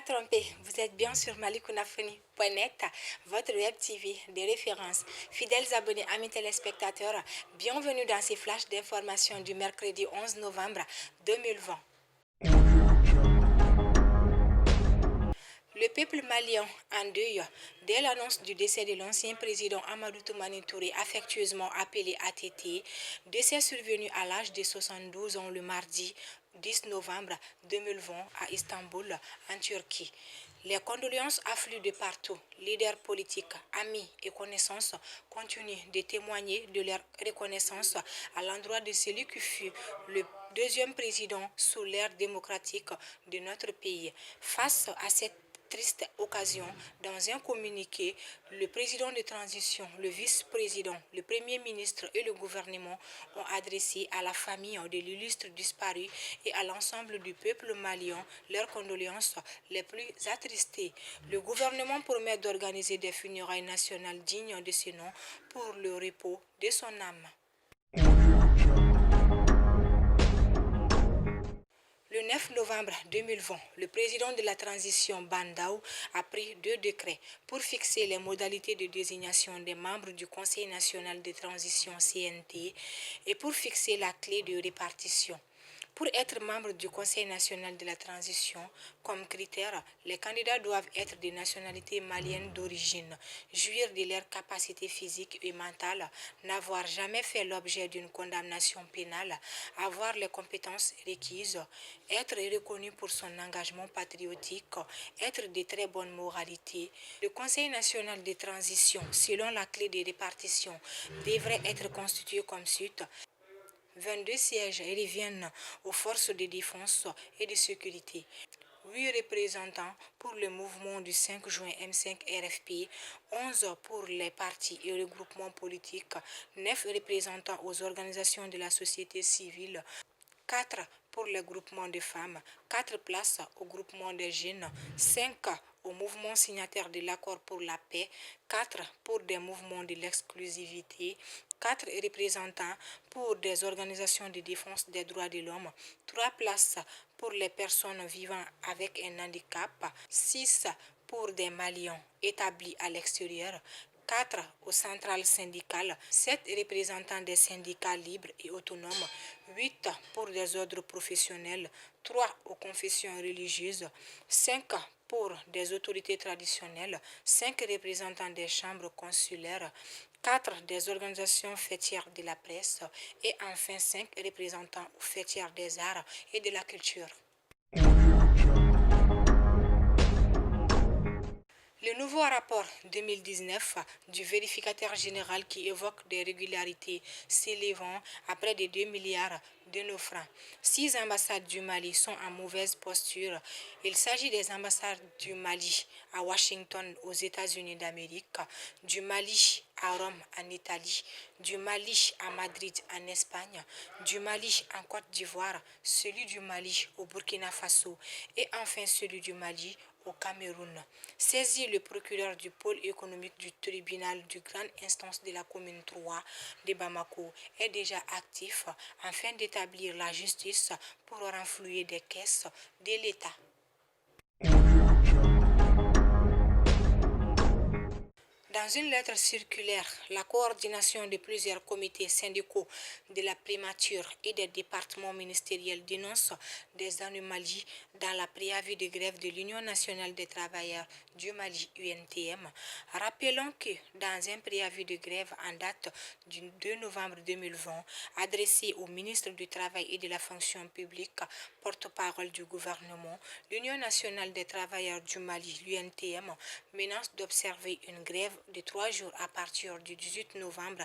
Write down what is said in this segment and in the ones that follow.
trompé, vous êtes bien sur malikounafoni.net, votre web TV de référence. Fidèles abonnés, amis téléspectateurs, bienvenue dans ces flashs d'information du mercredi 11 novembre 2020. Le peuple malien en deuil dès l'annonce du décès de l'ancien président Amadou Toumani Touré, affectueusement appelé ATT, décès survenu à l'âge de 72 ans le mardi 10 novembre 2020 à Istanbul, en Turquie. Les condoléances affluent de partout. Leaders politiques, amis et connaissances continuent de témoigner de leur reconnaissance à l'endroit de celui qui fut le deuxième président sous l'ère démocratique de notre pays. Face à cette triste occasion, dans un communiqué, le président de transition, le vice-président, le premier ministre et le gouvernement ont adressé à la famille de l'illustre disparu et à l'ensemble du peuple malien leurs condoléances les plus attristées. Le gouvernement promet d'organiser des funérailles nationales dignes de ce nom pour le repos de son âme. Le 9 novembre 2020, le président de la transition Bandao a pris 2 décrets pour fixer les modalités de désignation des membres du Conseil national de transition CNT et pour fixer la clé de répartition. Pour être membre du Conseil national de la transition, comme critère, les candidats doivent être de nationalité malienne d'origine, jouir de leur capacité physique et mentale, n'avoir jamais fait l'objet d'une condamnation pénale, avoir les compétences requises, être reconnu pour son engagement patriotique, être de très bonne moralité. Le Conseil national de transition, selon la clé de répartition, devrait être constitué comme suit. 22 sièges reviennent aux forces de défense et de sécurité. 8 représentants pour le mouvement du 5 juin M5 RFP, 11 pour les partis et regroupements politiques, 9 représentants aux organisations de la société civile, 4 pour les groupements de femmes, 4 places au groupement des jeunes, 5 au mouvement signataire de l'accord pour la paix, 4 pour des mouvements de l'exclusivité, 4 représentants pour des organisations de défense des droits de l'homme, 3 places pour les personnes vivant avec un handicap, 6 pour des Maliens établis à l'extérieur, 4 aux centrales syndicales, 7 représentants des syndicats libres et autonomes, 8 pour des ordres professionnels, 3 aux confessions religieuses, 5 pour des autorités traditionnelles, 5 représentants des chambres consulaires, 4 des organisations fêtières de la presse et enfin 5 représentants aux fêtières des arts et de la culture. Le nouveau rapport 2019 du vérificateur général qui évoque des régularités s'élevant à près de 2 milliards de nos francs. 6 ambassades du Mali sont en mauvaise posture. Il s'agit des ambassades du Mali à Washington aux États-Unis d'Amérique, du Mali à Rome en Italie, du Mali à Madrid en Espagne, du Mali en Côte d'Ivoire, celui du Mali au Burkina Faso et enfin celui du Mali au Cameroun. Saisi, le procureur du pôle économique du tribunal de grande instance de la commune 3 de Bamako est déjà actif afin d'établir la justice pour renflouer des caisses de l'État. Dans une lettre circulaire, la coordination de plusieurs comités syndicaux de la primature et des départements ministériels dénonce des anomalies dans la préavis de grève de l'Union nationale des travailleurs du Mali UNTM. Rappelons que dans un préavis de grève en date du 2 novembre 2020, adressé au ministre du Travail et de la fonction publique, porte-parole du gouvernement, l'Union nationale des travailleurs du Mali, l'UNTM, menace d'observer une grève de 3 jours à partir du 18 novembre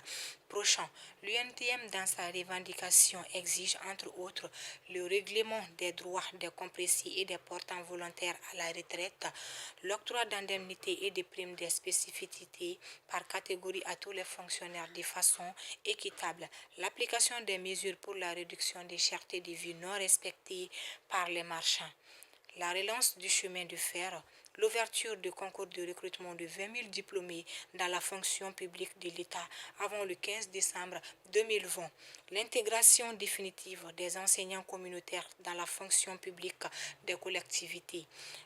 prochain. L'UNTM, dans sa revendication, exige entre autres le règlement des droits des compressés et des portants volontaires à la retraite, l'octroi d'indemnités et de primes de spécificité par catégorie à tous les fonctionnaires de façon équitable, l'application des mesures pour la réduction des chertés de vie non respectées par les marchands, la relance du chemin de fer, l'ouverture de concours de recrutement de 20 000 diplômés dans la fonction publique de l'État avant le 15 décembre 2020, l'intégration définitive des enseignants communautaires dans la fonction publique des collectivités,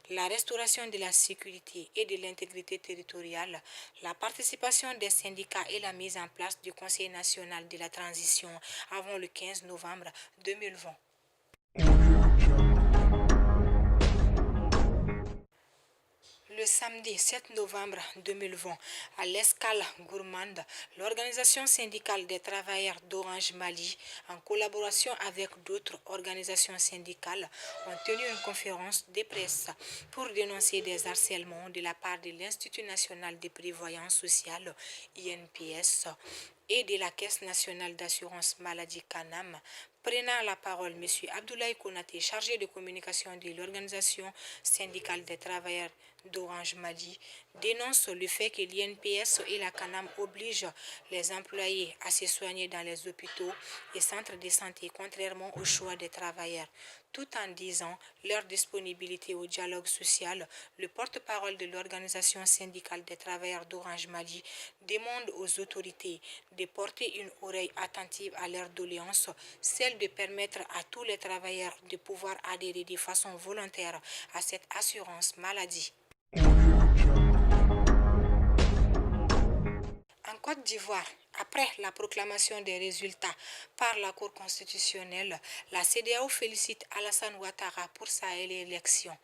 la restauration de la sécurité et de l'intégrité territoriale, la participation des syndicats et la mise en place du Conseil national de la transition avant le 15 novembre 2020. Le samedi 7 novembre 2020, à l'Escale Gourmande, l'organisation syndicale des travailleurs d'Orange Mali, en collaboration avec d'autres organisations syndicales, ont tenu une conférence de presse pour dénoncer des harcèlements de la part de l'Institut national de prévoyance sociale, INPS, et de la Caisse nationale d'assurance maladie CANAM. Prenant la parole, M. Abdoulaye Konaté, chargé de communication de l'organisation syndicale des travailleurs d'Orange Mali, dénonce le fait que l'INPS et la CANAM obligent les employés à se soigner dans les hôpitaux et centres de santé, contrairement au choix des travailleurs. Tout en disant leur disponibilité au dialogue social, le porte-parole de l'organisation syndicale des travailleurs d'Orange Mali demande aux autorités de porter une oreille attentive à leurs doléances, celle de permettre à tous les travailleurs de pouvoir adhérer de façon volontaire à cette assurance maladie. En Côte d'Ivoire, après la proclamation des résultats par la Cour constitutionnelle, la CEDEAO félicite Alassane Ouattara pour sa réélection.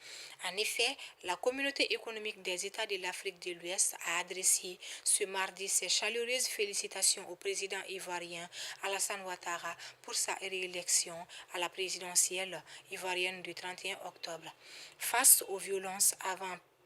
En effet, la communauté économique des États de l'Afrique de l'Ouest a adressé ce mardi ses chaleureuses félicitations au président ivoirien Alassane Ouattara pour sa réélection à la présidentielle ivoirienne du 31 octobre. Face aux violences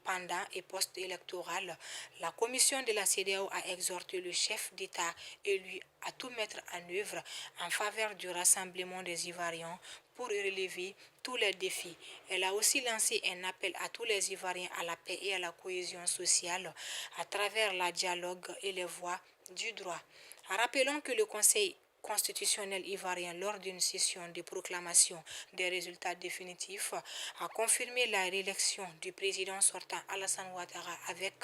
pendant et post-électoral, la commission de la CEDEAO a exhorté le chef d'État élu à tout mettre en œuvre en faveur du rassemblement des Ivoiriens pour relever tous les défis. Elle a aussi lancé un appel à tous les Ivoiriens à la paix et à la cohésion sociale à travers le dialogue et les voies du droit. Rappelons que le Conseil constitutionnel ivoirien lors d'une session de proclamation des résultats définitifs a confirmé la réélection du président sortant Alassane Ouattara avec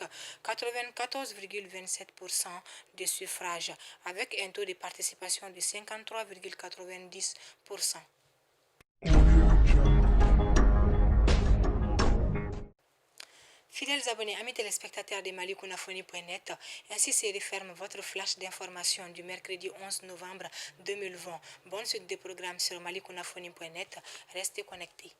94,27% des suffrages, avec un taux de participation de 53,90%. Fidèles abonnés, amis téléspectateurs de malikounafoni.net, ainsi se referme votre flash d'information du mercredi 11 novembre 2020. Bonne suite des programmes sur malikounafoni.net. Restez connectés.